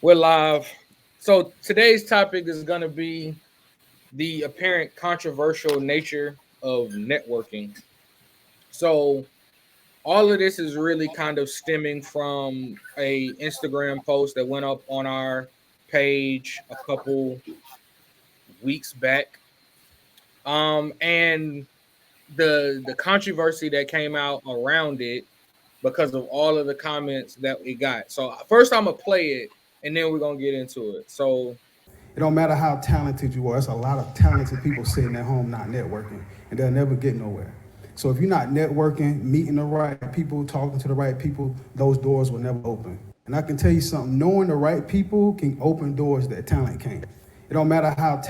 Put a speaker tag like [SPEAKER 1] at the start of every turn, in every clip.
[SPEAKER 1] We're live. So today's topic is going to be the apparent controversial nature of networking. So all of this is really kind of stemming from a Instagram post that went up on our page a couple weeks back. And the controversy that came out around it because of all of the comments that it got. So first I'm gonna play it and then we're gonna get into it. So
[SPEAKER 2] It don't matter how talented you are. It's a lot of talented people sitting at home not networking, and they'll never get nowhere. So if you're not networking, meeting the right people, talking to the right people, those doors will never open. And I can tell you something: knowing the right people can open doors that talent can't. It don't matter how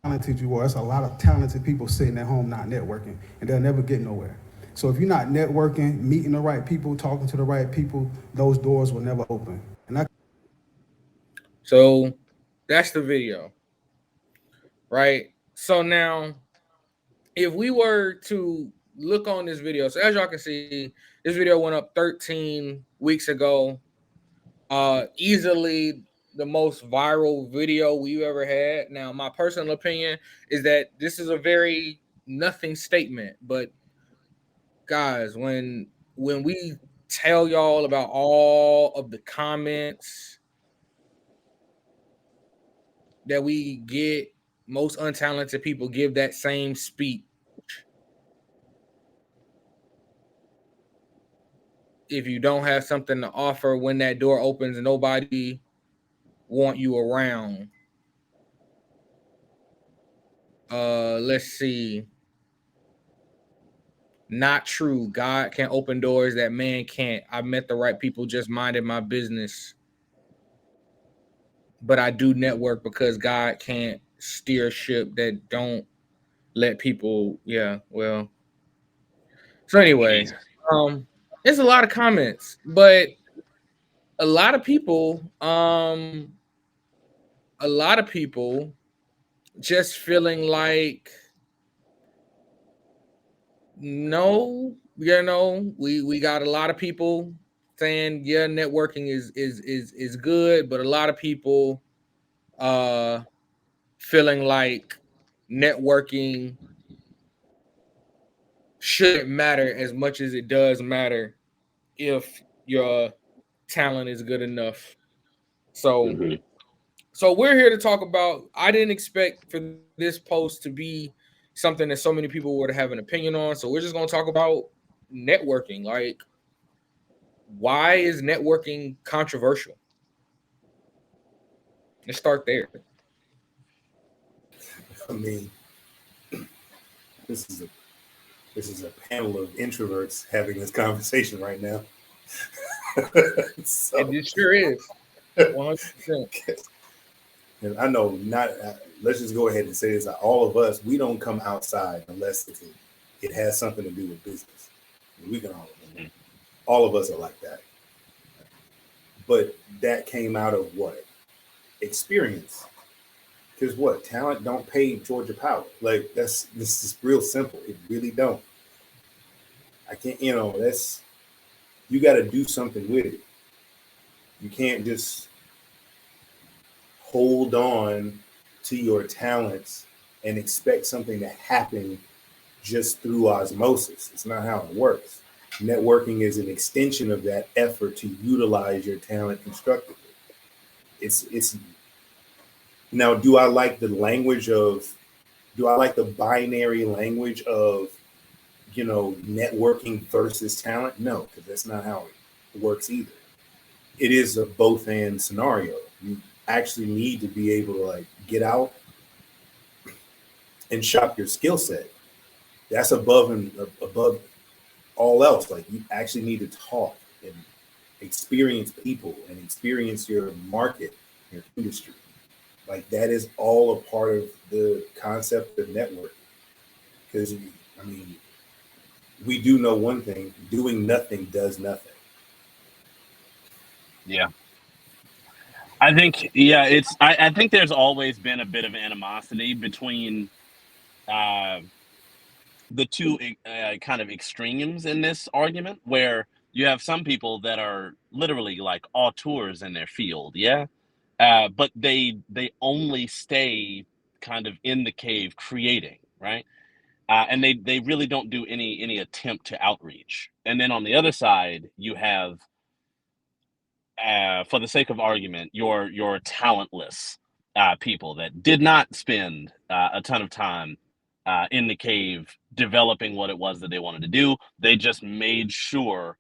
[SPEAKER 2] talented you are. It's a lot of talented people sitting at home not networking, and they'll never get nowhere. So if you're not networking, meeting the right people, talking to the right people, those doors will never open. And I
[SPEAKER 1] so that's the video, right? So now, if we were to look on this video, so as y'all can see, this video went up 13 weeks ago. Easily the most viral video we've ever had. Now, my personal opinion is that this is a very nothing statement, but guys, when we tell y'all about all of the comments that we get, most untalented people give that same speech. If you don't have something to offer when that door opens and nobody want you around. Let's see. Not true. God can open doors that man can't. I met the right people, just minded my business. But I do network because God can't steer a ship that don't let people. Yeah, well. So anyway,
[SPEAKER 3] Jesus.
[SPEAKER 1] um, it's a lot of comments, but a lot of people, a lot of people just feeling like no, we got a lot of people saying yeah, networking is good, but a lot of people uh feeling like networking shouldn't matter as much as it does matter if your talent is good enough. So
[SPEAKER 3] Hmm.
[SPEAKER 1] so we're here to talk about. I didn't expect for this post to be something that so many people would have an opinion on. So we're just gonna talk about networking. Like, why is networking controversial? Let's start there.
[SPEAKER 4] I mean, this is a panel of introverts having this conversation right now.
[SPEAKER 1] And
[SPEAKER 4] So,
[SPEAKER 1] it sure is 100%.
[SPEAKER 4] and I know not. Let's just go ahead and say this: all of us, we don't come outside unless it has something to do with business. We can all of us are like that. But that came out of what? Experience. Because what? Talent don't pay Georgia Power. Like this is real simple. It really don't. I can't. That's you got to do something with it. You can't just hold on to your talents and expect something to happen just through osmosis. It's not how it works. Networking is an extension of that effort to utilize your talent constructively. It's now. Do I like the binary language of networking versus talent? No, because that's not how it works either. It is a both and scenario. You actually need to be able to like get out and shop your skill set. That's above all else. Like you actually need to talk and experience people and experience your market, your industry. Like that is all a part of the concept of networking. Because I mean, we do know one thing: doing nothing does nothing.
[SPEAKER 3] Yeah. I think there's always been a bit of animosity between uh, the two kind of extremes in this argument, where you have some people that are literally like auteurs in their field, yeah, but they only stay kind of in the cave creating, right? And they really don't do any attempt to outreach. And then on the other side, you have, for the sake of argument, your talentless people that did not spend a ton of time in the cave developing what it was that they wanted to do. They just made sure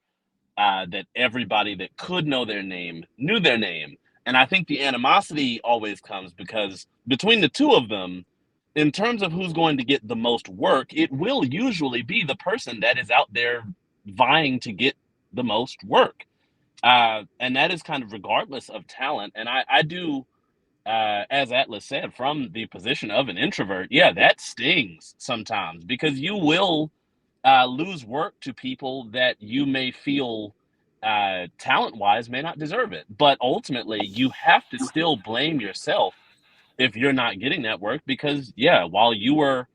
[SPEAKER 3] that everybody that could know their name knew their name. And I think the animosity always comes because between the two of them, in terms of who's going to get the most work, it will usually be the person that is out there vying to get the most work. And that is kind of regardless of talent. And I do, as Atlas said, from the position of an introvert, yeah, that stings sometimes because you will lose work to people that you may feel talent wise may not deserve it. But ultimately, you have to still blame yourself if you're not getting that work because, yeah, while you were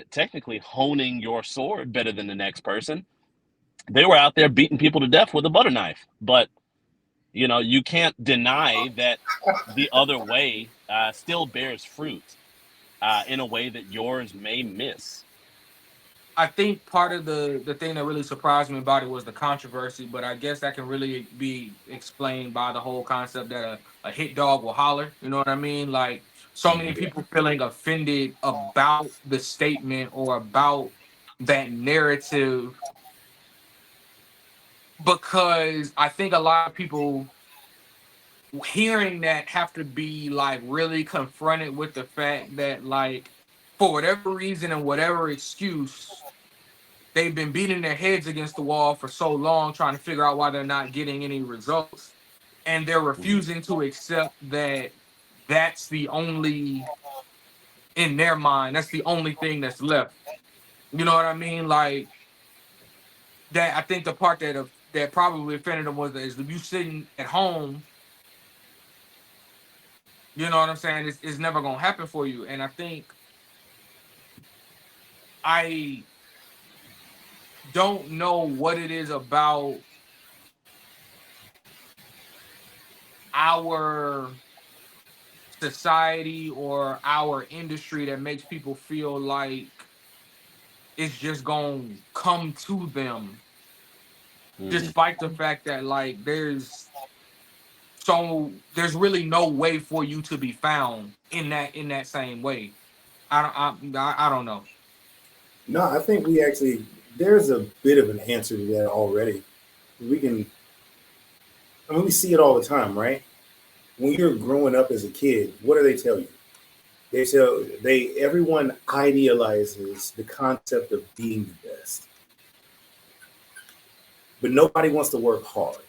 [SPEAKER 3] technically honing your sword better than the next person, they were out there beating people to death with a butter knife. But you can't deny that the other way still bears fruit in a way that yours may miss.
[SPEAKER 1] I think part of the thing that really surprised me about it was the controversy, but I guess that can really be explained by the whole concept that a hit dog will holler. You know what I mean? Like so many
[SPEAKER 3] Mhm.
[SPEAKER 1] people feeling offended about the statement or about that narrative because I think a lot of people hearing that have to be like really confronted with the fact that like for whatever reason and whatever excuse they've been beating their heads against the wall for so long trying to figure out why they're not getting any results and they're
[SPEAKER 3] Mhm.
[SPEAKER 1] refusing to accept that that's the only in their mind that's the only thing that's left. You know what I mean? Like that I think the part that probably offended them was is you sitting at home. You know what I'm saying? It's never gonna happen for you. And I think I don't know what it is about our society or our industry that makes people feel like it's just gonna come to them,
[SPEAKER 3] Mhm.
[SPEAKER 1] despite the fact that like there's really no way for you to be found in that same way. I don't know.
[SPEAKER 4] No, I think we actually there's a bit of an answer to that already. We can, I mean, we see it all the time, right? When you're growing up as a kid, what do they tell you? Everyone idealizes the concept of being the best, but nobody wants to work hard.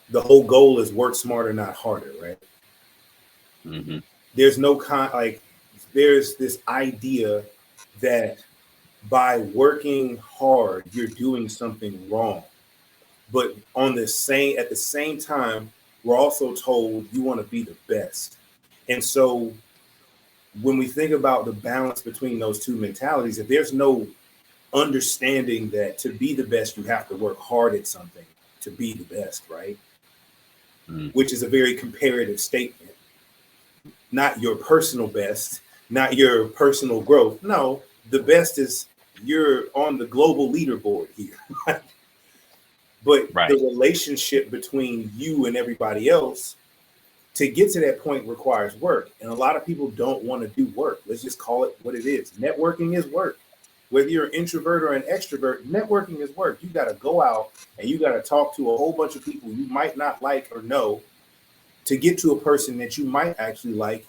[SPEAKER 4] The whole goal is work smarter, not harder, right?
[SPEAKER 3] Mhm.
[SPEAKER 4] There's no like there's this idea that by working hard you're doing something wrong, but at the same time we're also told you want to be the best. And so when we think about the balance between those two mentalities, if there's no understanding that to be the best you have to work hard at something to be the best, right?
[SPEAKER 3] Mhm.
[SPEAKER 4] Which is a very comparative statement, not your personal best, not your personal growth. No, the best is you're on the global leaderboard here. But the
[SPEAKER 3] Right.
[SPEAKER 4] relationship between you and everybody else to get to that point requires work. And a lot of people don't want to do work. Let's just call it what it is. Networking is work. Whether you're an introvert or an extrovert, networking is work. You got to go out and you got to talk to a whole bunch of people you might not like or know to get to a person that you might actually like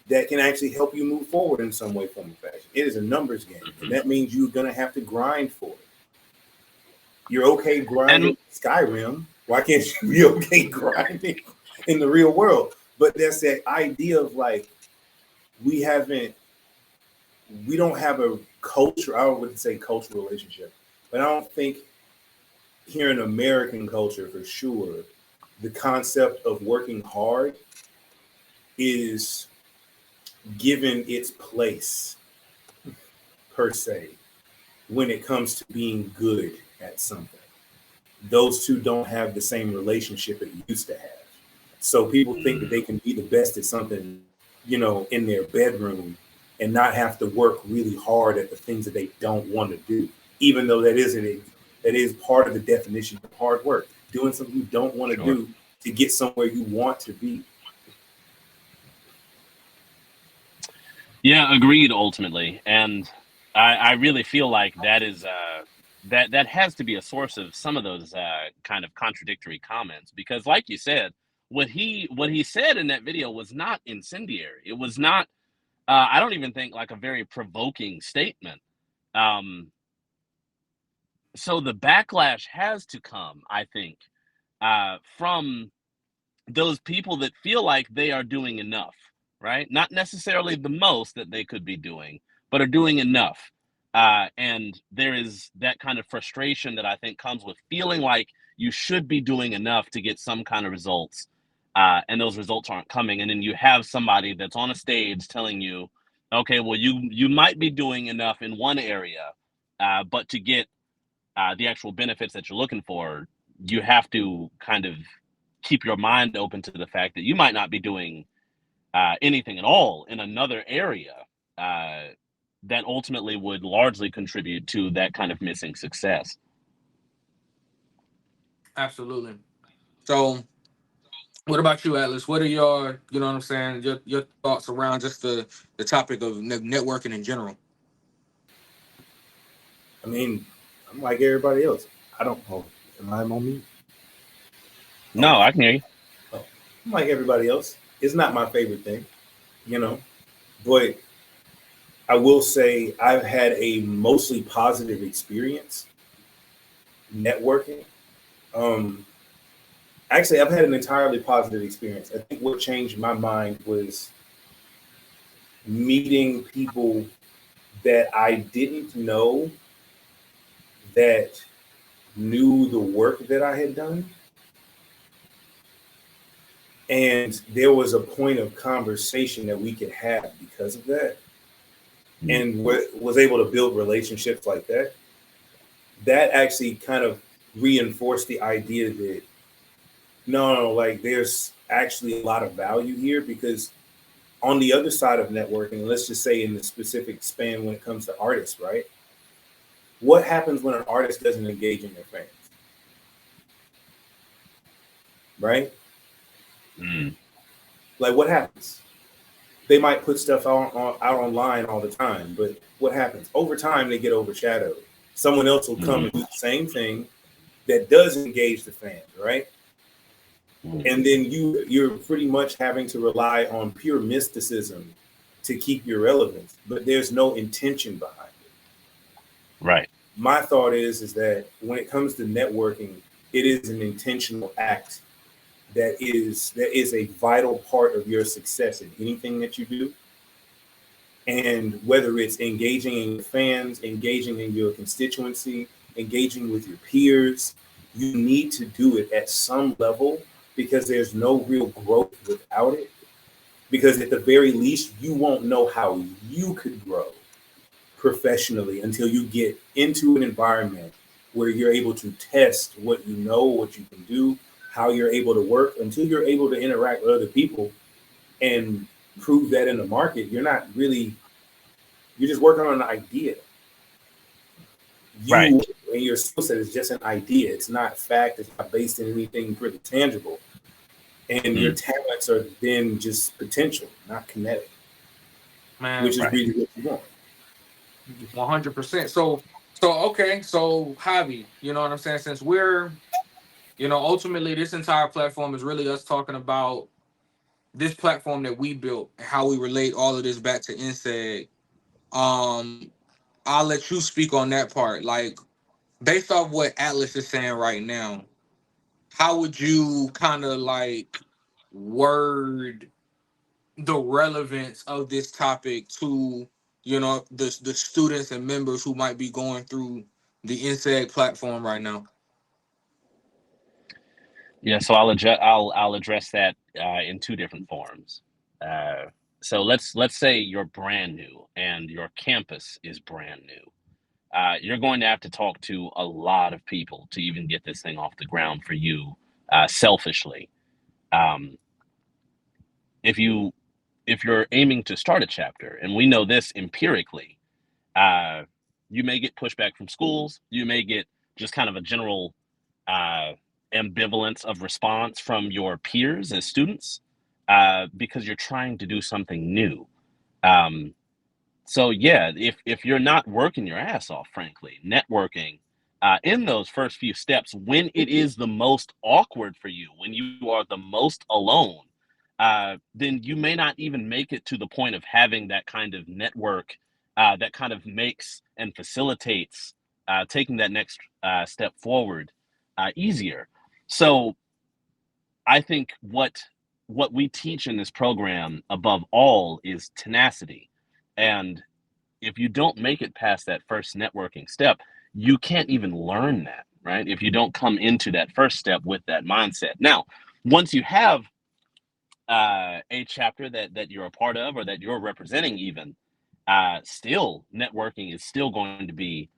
[SPEAKER 4] that can actually help you move forward in some way, form, or fashion. It is a numbers game, and
[SPEAKER 3] Mhm.
[SPEAKER 4] that means you're gonna have to grind for it. You're okay grinding
[SPEAKER 3] And
[SPEAKER 4] Skyrim. Why can't you be okay grinding in the real world? But that's that idea of like we haven't, we don't have a culture. I wouldn't say cultural relationship, but I don't think here in American culture for sure, the concept of working hard is given its place per se when it comes to being good at something. Those two don't have the same relationship it used to have. So people think that they can be the best at something, in their bedroom and not have to work really hard at the things that they don't want to do, even though that is part of the definition of hard work, doing something you don't want to do to get somewhere you want to be.
[SPEAKER 3] Yeah, agreed. Ultimately, and I really feel like that is that has to be a source of some of those kind of contradictory comments, because, like you said, what he said in that video was not incendiary. It was not. I don't even think like a very provoking statement. So the backlash has to come, I think, from those people that feel like they are doing enough, right? Not necessarily the most that they could be doing, but are doing enough. And there is that kind of frustration that I think comes with feeling like you should be doing enough to get some kind of results, and those results aren't coming. And then you have somebody that's on a stage telling you, okay, well, you might be doing enough in one area, but to get the actual benefits that you're looking for, you have to kind of keep your mind open to the fact that you might not be doing anything at all in another area that ultimately would largely contribute to that kind of missing success.
[SPEAKER 1] Absolutely. So, what about you, Atlas? What are your, you know what I'm saying, your thoughts around just the topic of networking in general?
[SPEAKER 4] I mean, I'm like everybody else. I don't know. Am I on mute?
[SPEAKER 3] No, I can hear you.
[SPEAKER 4] Oh, I'm like everybody else. It's not my favorite thing, but I will say I've had a mostly positive experience networking. Actually, I've had an entirely positive experience. I think what changed my mind was meeting people that I didn't know that knew the work that I had done. And there was a point of conversation that we could have because of that. And was able to build relationships like that. That actually kind of reinforced the idea that no, like there's actually a lot of value here, because on the other side of networking, let's just say in the specific span when it comes to artists, right? What happens when an artist doesn't engage in their fans? Right? Like what happens? They might put stuff out online all the time, but what happens? Over time, they get overshadowed. Someone else will come and do the same thing that does engage the fans, right? And then you're pretty much having to rely on pure mysticism to keep your relevance, but there's no intention behind it.
[SPEAKER 3] Right.
[SPEAKER 4] My thought is that when it comes to networking, it is an intentional act that is a vital part of your success in anything that you do. And whether it's engaging in your fans, engaging in your constituency, engaging with your peers, you need to do it at some level, because there's no real growth without it. Because at the very least, you won't know how you could grow professionally until you get into an environment where you're able to test what you know, what you can do, how you're able to work. Until you're able to interact with other people and prove that in the market, you're just working on an idea.
[SPEAKER 3] Right.
[SPEAKER 4] And your skill set is just an idea. It's not fact. It's not based in anything pretty tangible. And your talents are then just potential, not kinetic.
[SPEAKER 1] Man,
[SPEAKER 4] which is really what you want.
[SPEAKER 1] 100%. So okay. So Javi, you know what I'm saying? Since we're, ultimately this entire platform is really us talking about this platform that we built and how we relate all of this back to NCEG. I'll let you speak on that part. Like, based off what Atlas is saying right now, how would you kind of like word the relevance of this topic to, the students and members who might be going through the NCEG platform right now?
[SPEAKER 3] Yeah, so I'll address that in two different forms. So let's say you're brand new and your campus is brand new. You're going to have to talk to a lot of people to even get this thing off the ground for you, selfishly. if you're aiming to start a chapter, and we know this empirically, uh, you may get pushback from schools. You may get just kind of a general uh, ambivalence of response from your peers as students because you're trying to do something new. Um, so yeah, if you're not working your ass off, frankly, networking in those first few steps, when it is the most awkward for you, when you are the most alone, then you may not even make it to the point of having that kind of network that kind of makes and facilitates taking that next step forward easier. So I think what we teach in this program above all is tenacity. And if you don't make it past that first networking step, you can't even learn that, right? If you don't come into that first step with that mindset. Now, once you have a chapter that you're a part of or that you're representing, even still networking is still going to be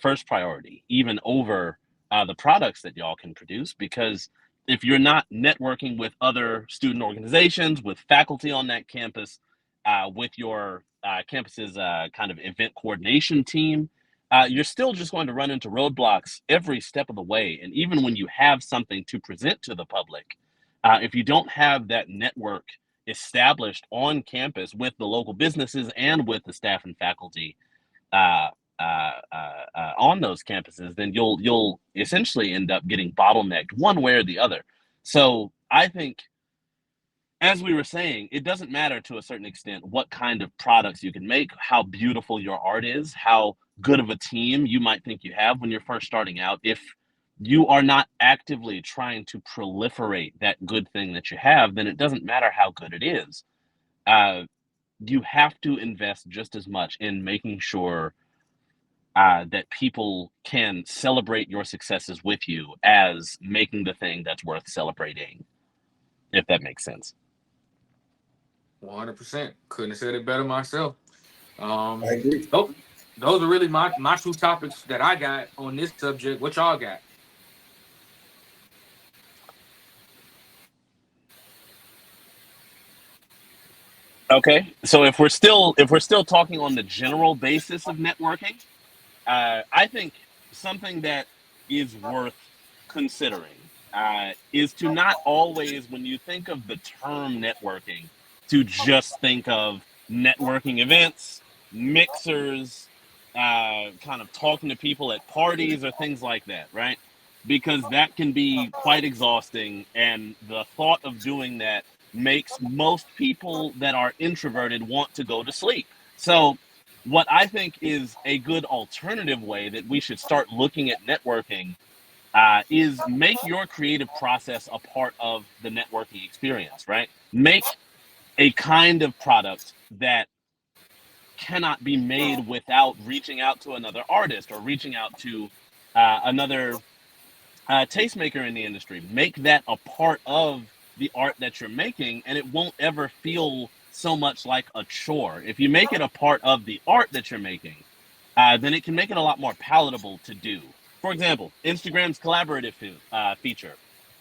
[SPEAKER 3] first priority, even over the products that y'all can produce. Because if you're not networking with other student organizations, with faculty on that campus, with your campus's kind of event coordination team, you're still just going to run into roadblocks every step of the way. And even when you have something to present to the public, if you don't have that network established on campus with the local businesses and with the staff and faculty uh, on those campuses, then you'll essentially end up getting bottlenecked one way or the other. So I think, as we were saying, it doesn't matter to a certain extent what kind of products you can make, how beautiful your art is, how good of a team you might think you have when you're first starting out. If you are not actively trying to proliferate that good thing that you have, then it doesn't matter how good it is. Uh, you have to invest just as much in making sure that people can celebrate your successes with you as making the thing that's worth celebrating, if that makes sense.
[SPEAKER 1] 100%. Couldn't have said it better myself.
[SPEAKER 4] I agree.
[SPEAKER 1] Those, those are really my two topics that I got on this subject. What y'all got?
[SPEAKER 3] Okay, so if we're still talking on the general basis of networking, I think something that is worth considering is to not always, when you think of the term networking, to just think of networking events, mixers, kind of talking to people at parties or things like that, right? Because that can be quite exhausting, and the thought of doing that makes most people that are introverted want to go to sleep. So what I think is a good alternative way that we should start looking at networking is make your creative process a part of the networking experience, right? Make a kind of product that cannot be made without reaching out to another artist or reaching out to another tastemaker in the industry. Make that a part of the art that you're making, and it won't ever feel so much like a chore. If you make it a part of the art that you're making, then it can make it a lot more palatable to do. For example, Instagram's collaborative feature.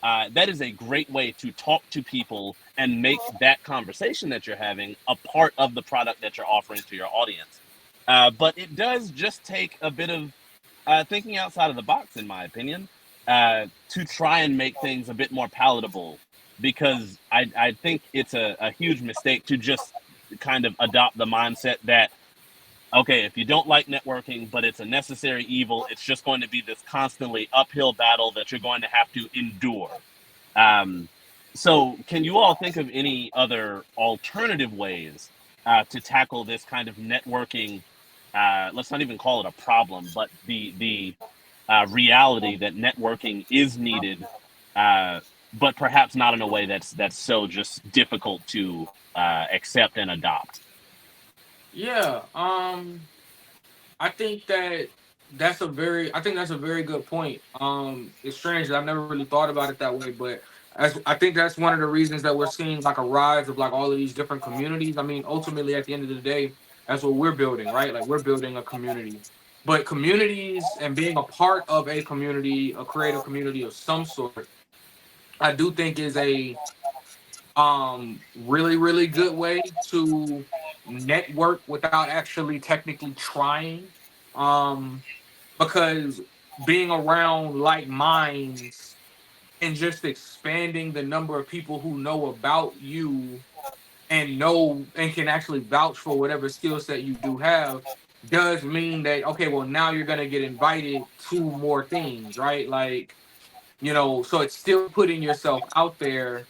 [SPEAKER 3] That is a great way to talk to people and make that conversation that you're having a part of the product that you're offering to your audience. But it does just take a bit of thinking outside of the box, in my opinion, to try and make things a bit more palatable. Because I think it's a huge mistake to just kind of adopt the mindset that, okay, if you don't like networking, but it's a necessary evil, it's just going to be this constantly uphill battle that you're going to have to endure. Um, so, can you all think of any other alternative ways to tackle this kind of networking? Let's not even call it a problem, but the reality that networking is needed, uh, but perhaps not in a way that's so just difficult to accept and adopt.
[SPEAKER 1] Yeah. I think I think that's a very good point. It's strange that I've never really thought about it that way, but as I think that's one of the reasons that we're seeing like a rise of like all of these different communities. I mean, ultimately at the end of the day, that's what we're building, right? Like we're building a community. But communities and being a part of a community, a creative community of some sort, I do think is Really, really good way to network without actually technically trying. Um, because being around like minds and just expanding the number of people who know about you and know and can actually vouch for whatever skill set you do have does mean that, okay, well, now you're going to get invited to more things, right? Like, so it's still putting yourself out there,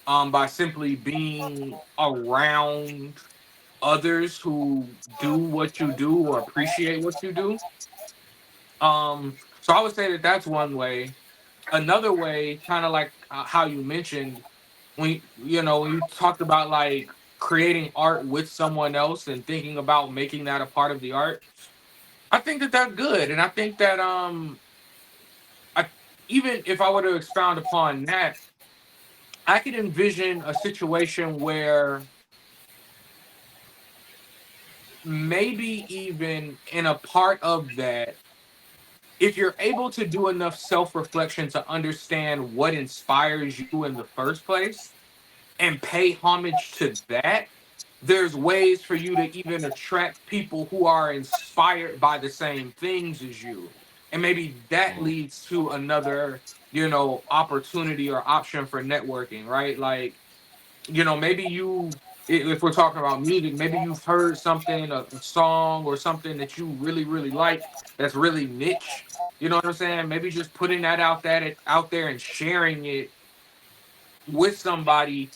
[SPEAKER 1] by simply being around others who do what you do or appreciate what you do. So I would say that that's one way. Another way, kind of like how you mentioned, when you talked about like creating art with someone else and thinking about making that a part of the art. I think that that's good, and I think that I even if I were to expound upon that, I could envision a situation where maybe even in a part of that, if you're able to do enough self-reflection to understand what inspires you in the first place and pay homage to that, there's ways for you to even attract people who are inspired by the same things as you. And maybe that
[SPEAKER 3] Mhm.
[SPEAKER 1] leads to another, opportunity or option for networking, right? Like, maybe if we're talking about music, maybe you've heard something, a song or something that you really, really like that's really niche. You know what I'm saying? Maybe just putting that out there and sharing it with somebody,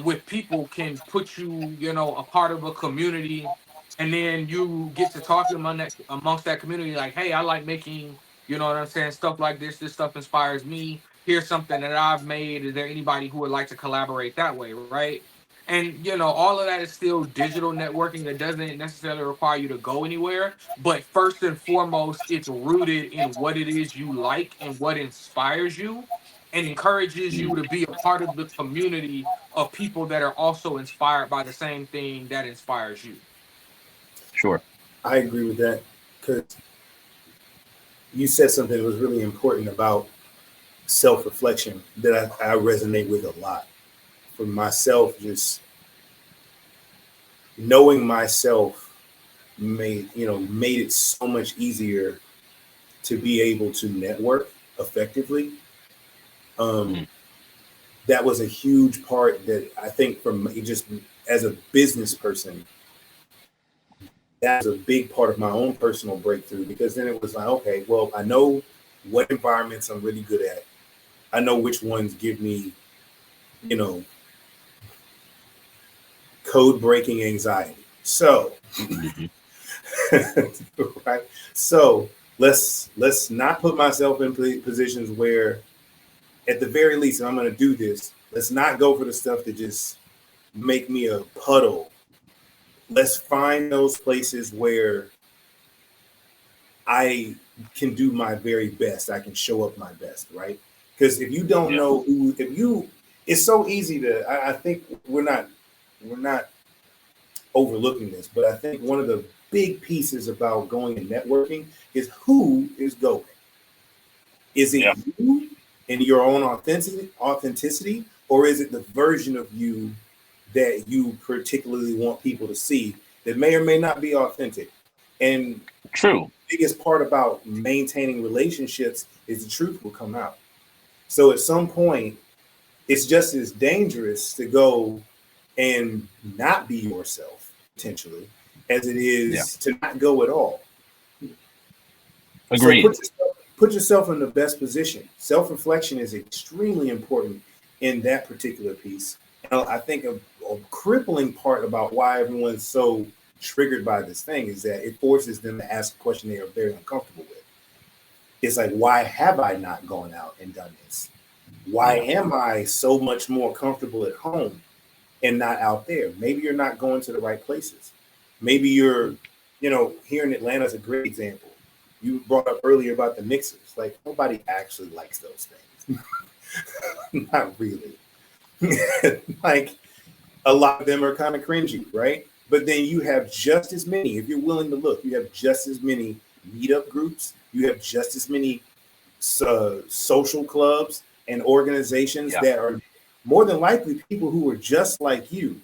[SPEAKER 1] with people can put you, a part of a community, and then you get to talk amongst that community, like, hey, I like making, you know what I'm saying, stuff like this. This stuff inspires me. Here's something that I've made. Is there anybody who would like to collaborate that way, right? And all of that is still digital networking that doesn't necessarily require you to go anywhere. But first and foremost, it's rooted in what it is you like and what inspires you and encourages you
[SPEAKER 3] Mm.
[SPEAKER 1] to be a part of the community of people that are also inspired by the same thing that inspires you.
[SPEAKER 3] Sure.
[SPEAKER 4] I agree with that because you said something that was really important about self-reflection that I resonate with a lot. For myself, just knowing myself made it so much easier to be able to network effectively.
[SPEAKER 3] Mhm.
[SPEAKER 4] That was a huge part that I think from just as a business person, that was a big part of my own personal breakthrough because then it was like, okay, well, I know what environments I'm really good at. I know which ones give me, you know, code breaking anxiety. So,
[SPEAKER 3] Mhm.
[SPEAKER 4] right. So let's not put myself in positions where, at the very least, if I'm going to do this, let's not go for the stuff that just make me a puddle. Let's find those places where I can do my very best. I can show up my best, right? Because if you don't
[SPEAKER 3] Yeah.
[SPEAKER 4] know who, if you, it's so easy to. I think we're not overlooking this, but I think one of the big pieces about going and networking is who is going. Is it
[SPEAKER 3] Yeah.
[SPEAKER 4] you and your own authenticity, or is it the version of you that you particularly want people to see that may or may not be authentic? And
[SPEAKER 3] True.
[SPEAKER 4] the biggest part about maintaining relationships is the truth will come out. So at some point, it's just as dangerous to go and not be yourself potentially as it
[SPEAKER 3] Yeah.
[SPEAKER 4] is to not go at all. So
[SPEAKER 3] Agreed.
[SPEAKER 4] put yourself in the best position. Self-reflection is extremely important in that particular piece. And I think a crippling part about why everyone's so triggered by this thing is that it forces them to ask a question they are very uncomfortable with. It's like, why have I not gone out and done this? Why
[SPEAKER 3] Yeah.
[SPEAKER 4] am I so much more comfortable at home and not out there? Maybe you're not going to the right places. Maybe you're, here in Atlanta is a great example. You brought up earlier about the mixers. Like, nobody actually likes those things. Not really. Like, a lot of them are kind of cringy, right? But then you have just as many, if you're willing to look, you have just as many meetup groups, you have just as many social clubs and organizations
[SPEAKER 3] Yeah.
[SPEAKER 4] that are more than likely people who are just like you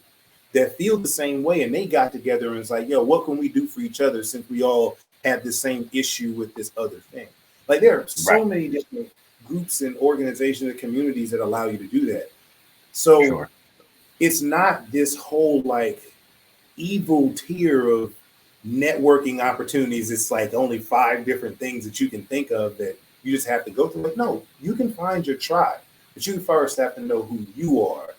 [SPEAKER 4] that feel the same way, and they got together and it's like, yo, what can we do for each other since we all have the same issue with this other thing? Like there are so many different groups and organizations and communities that allow you to do that. So it's not this whole like evil tier of networking opportunities. It's like only 5 different things that you can think of that you just have to go through. Like, no, you can find your tribe, but you first have to know who you are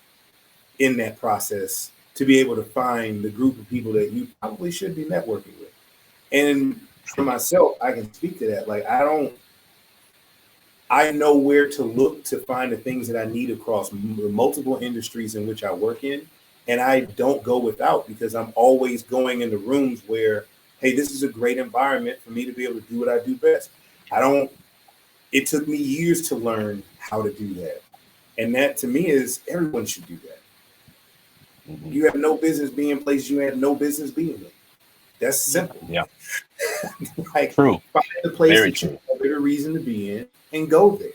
[SPEAKER 4] in that process to be able to find the group of people that you probably should be networking with. And for myself, I can speak to that. Like, I know where to look to find the things that I need across multiple industries in which I work in. And I don't go without, because I'm always going into rooms where, hey, this is a great environment for me to be able to do what I do best. It took me years to learn how to do that. And that to me is everyone should do that. You have no business being in places you have no business being in. That's simple.
[SPEAKER 3] Yeah.
[SPEAKER 4] Like,
[SPEAKER 3] True.
[SPEAKER 4] find the place
[SPEAKER 3] Very
[SPEAKER 4] that
[SPEAKER 3] true.
[SPEAKER 4] you have a reason to be in and go there.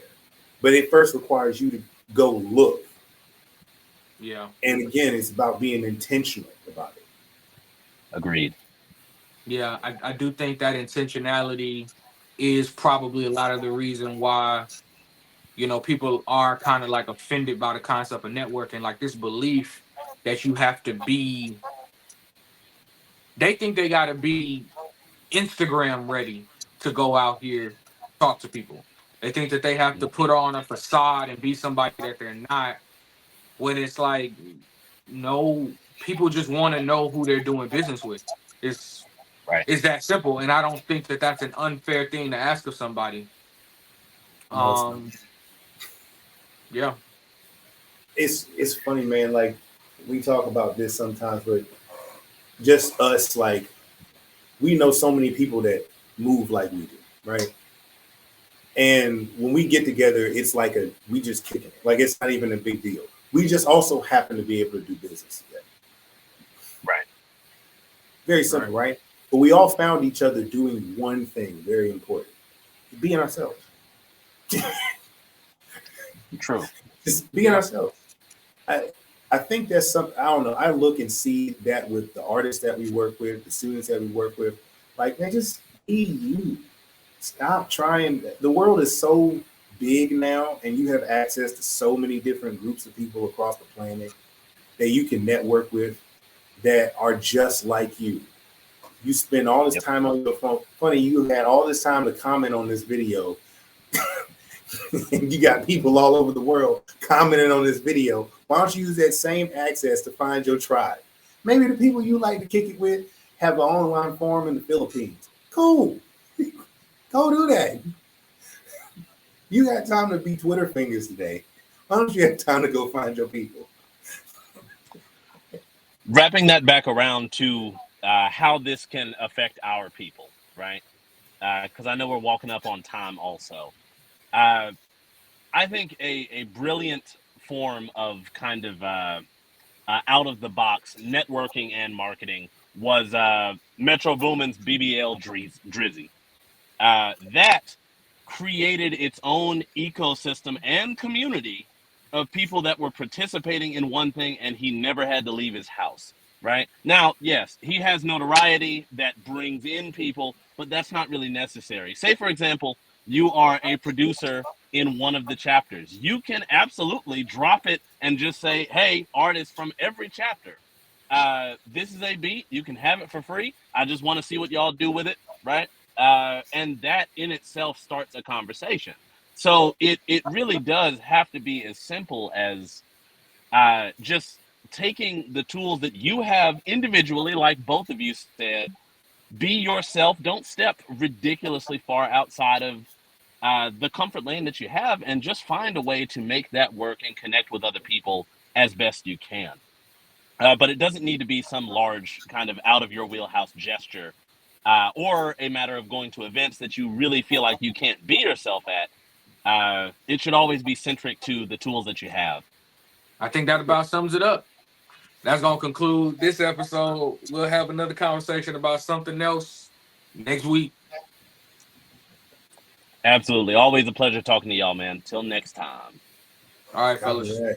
[SPEAKER 4] But it first requires you to go look.
[SPEAKER 1] Yeah.
[SPEAKER 4] And again, it's about being intentional about it.
[SPEAKER 3] Agreed.
[SPEAKER 1] Yeah, I do think that intentionality is probably a lot of the reason why, you know, people are kind of like offended by the concept of networking, like this belief that you have to be, they think they got to be Instagram ready to go out here talk to people. They think that they have to put on a facade and be somebody that they're not, when it's like, no, people just want to know who they're doing business with. It's
[SPEAKER 3] Right.
[SPEAKER 1] It's that simple, and I don't think that that's an unfair thing to ask of somebody.
[SPEAKER 4] No, it's not.
[SPEAKER 1] Yeah.
[SPEAKER 4] It's funny, man. Like, we talk about this sometimes, but just us, like, we know so many people that move like we do, right? And when we get together, it's like we just kick it. Like, it's not even a big deal. We just also happen to be able to do business together.
[SPEAKER 3] Right.
[SPEAKER 4] Very simple, right? But we all found each other doing one thing very important: being ourselves.
[SPEAKER 3] True.
[SPEAKER 4] Just being ourselves. I think that's something, I don't know. I look and see that with the artists that we work with, the students that we work with. Like, man, just be you. Stop trying. The world is so big now, and you have access to so many different groups of people across the planet that you can network with that are just like you. You spend all this time on your phone. Funny, you had all this time to comment on this video. And you got people all over the world commenting on this video. Why don't you use that same access to find your tribe? Maybe the people you like to kick it with have an online forum in the Philippines. Cool. Go do that. You got time to be Twitter fingers today. Why don't you have time to go find your people?
[SPEAKER 3] Wrapping that back around to how this can affect our people, right? Because I know we're walking up on time also. I think a brilliant form of kind of out of the box networking and marketing was Metro Boomin's BBL Drizzy. That created its own ecosystem and community of people that were participating in one thing, and he never had to leave his house. Right now, yes, he has notoriety that brings in people, but that's not really necessary. Say, for example, you are a producer in one of the chapters. You can absolutely drop it and just say, hey, artists from every chapter, this is a beat. You can have it for free. I just want to see what y'all do with it, right? And that in itself starts a conversation. So it really does have to be as simple as just taking the tools that you have individually, like both of you said, be yourself. Don't step ridiculously far outside of the comfort lane that you have, and just find a way to make that work and connect with other people as best you can. But it doesn't need to be some large kind of out of your wheelhouse gesture, or a matter of going to events that you really feel like you can't be yourself at. It should always be centric to the tools that you have.
[SPEAKER 1] I think that about sums it up. That's going to conclude this episode. We'll have another conversation about something else next week.
[SPEAKER 3] Absolutely. Always a pleasure talking to y'all, man. Till next time.
[SPEAKER 1] All right, fellas.
[SPEAKER 4] All right.